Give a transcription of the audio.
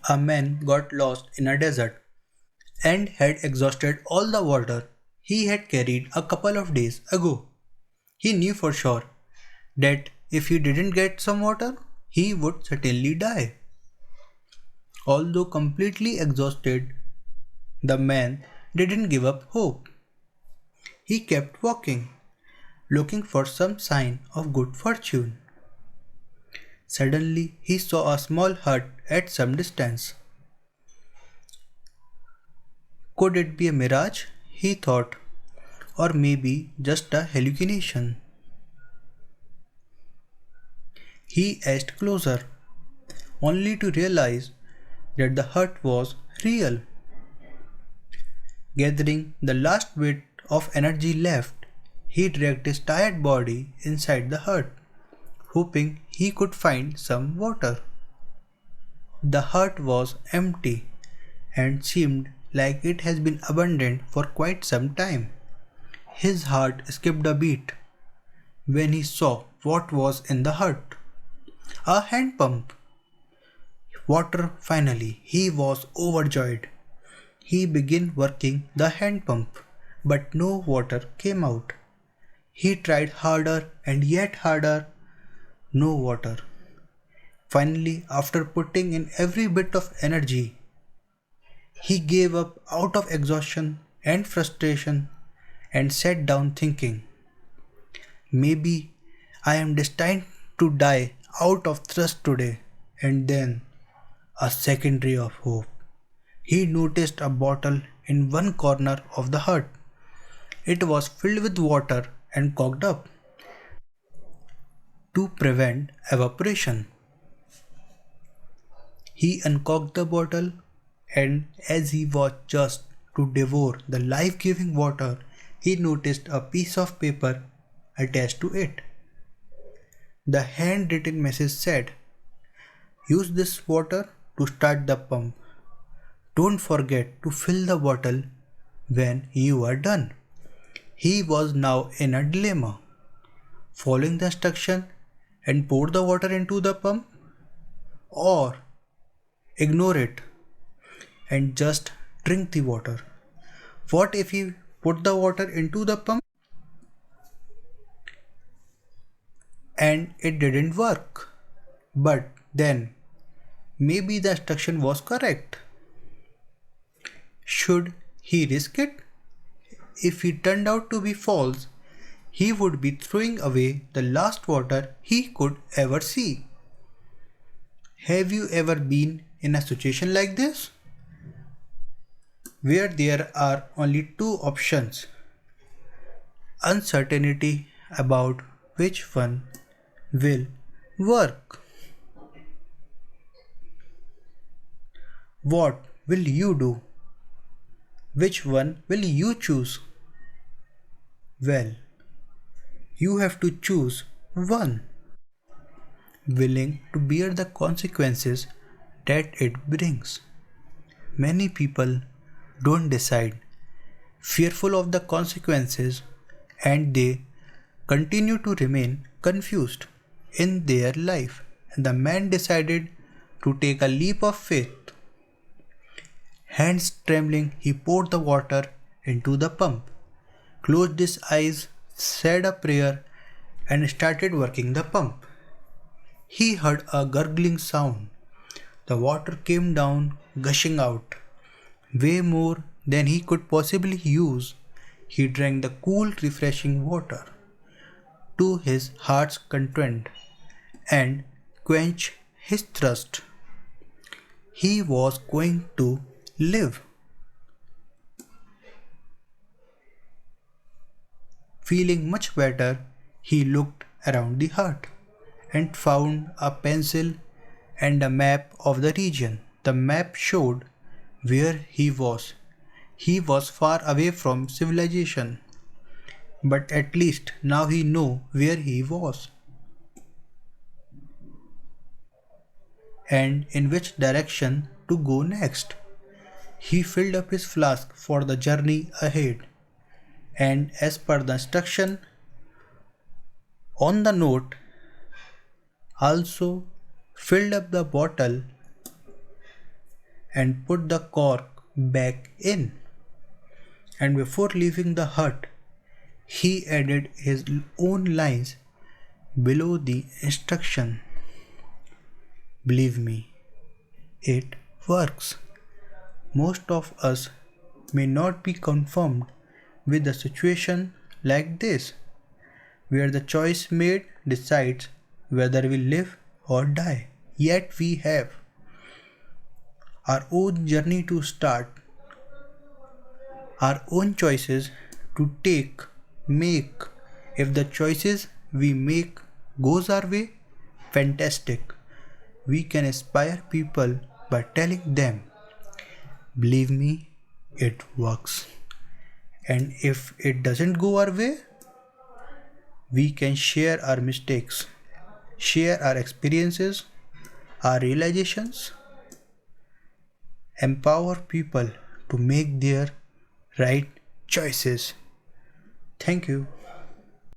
A man got lost in a desert and had exhausted all the water he had carried a couple of days ago. He knew for sure that if he didn't get some water, he would certainly die. Although completely exhausted, the man didn't give up hope. He kept walking, looking for some sign of good fortune. Suddenly, he saw a small hut at some distance. Could it be a mirage? He thought, or maybe just a hallucination. He edged closer, only to realize that the hut was real. Gathering the last bit of energy left, he dragged his tired body inside the hut, hoping he could find some water. The hut was empty and seemed like it has been abandoned for quite some time. His heart skipped a beat when he saw what was in the hut. A hand pump. Water finally. He was overjoyed. He began working the hand pump, but no water came out. He tried harder and yet harder. No water. Finally, after putting in every bit of energy, he gave up out of exhaustion and frustration and sat down thinking, maybe I am destined to die out of thirst today. And then a second ray of hope. He noticed a bottle in one corner of the hut. It was filled with water and corked up to prevent evaporation. He uncorked the bottle, and as he was just to devour the life giving water, he noticed a piece of paper attached to it. The handwritten message said, use this water to start the pump. Don't forget to fill the bottle when you are done. He was now in a dilemma. Following the instruction and pour the water into the pump, or ignore it and just drink the water. What if he put the water into the pump and it didn't work? But then maybe the instruction was correct. Should he risk it? If it turned out to be false, he would be throwing away the last water he could ever see. Have you ever been in a situation like this? Where there are only two options: uncertainty about which one will work. What will you do? Which one will you choose? Well, you have to choose one, willing to bear the consequences that it brings. Many people don't decide, fearful of the consequences, and they continue to remain confused in their life. And the man decided to take a leap of faith. Hands trembling, he poured the water into the pump, closed his eyes, said a prayer, and started working the pump. He heard a gurgling sound. The water came down, gushing out, way more than he could possibly use. He drank the cool, refreshing water to his heart's content and quenched his thirst. He was going to live. Feeling much better, he looked around the hut and found a pencil and a map of the region. The map showed where he was. He was far away from civilization, but at least now he knew where he was and in which direction to go next. He filled up his flask for the journey ahead, and as per the instruction on the note, also filled up the bottle and put the cork back in. And before leaving the hut, he added his own lines below the instruction. Believe me, it works. Most of us may not be confirmed with a situation like this, where the choice made decides whether we live or die. Yet we have our own journey to start, our own choices to make. If the choices we make goes our way, fantastic. We can inspire people by telling them, believe me, it works. And if it doesn't go our way, we can share our mistakes, share our experiences, our realizations, empower people to make their right choices. Thank you.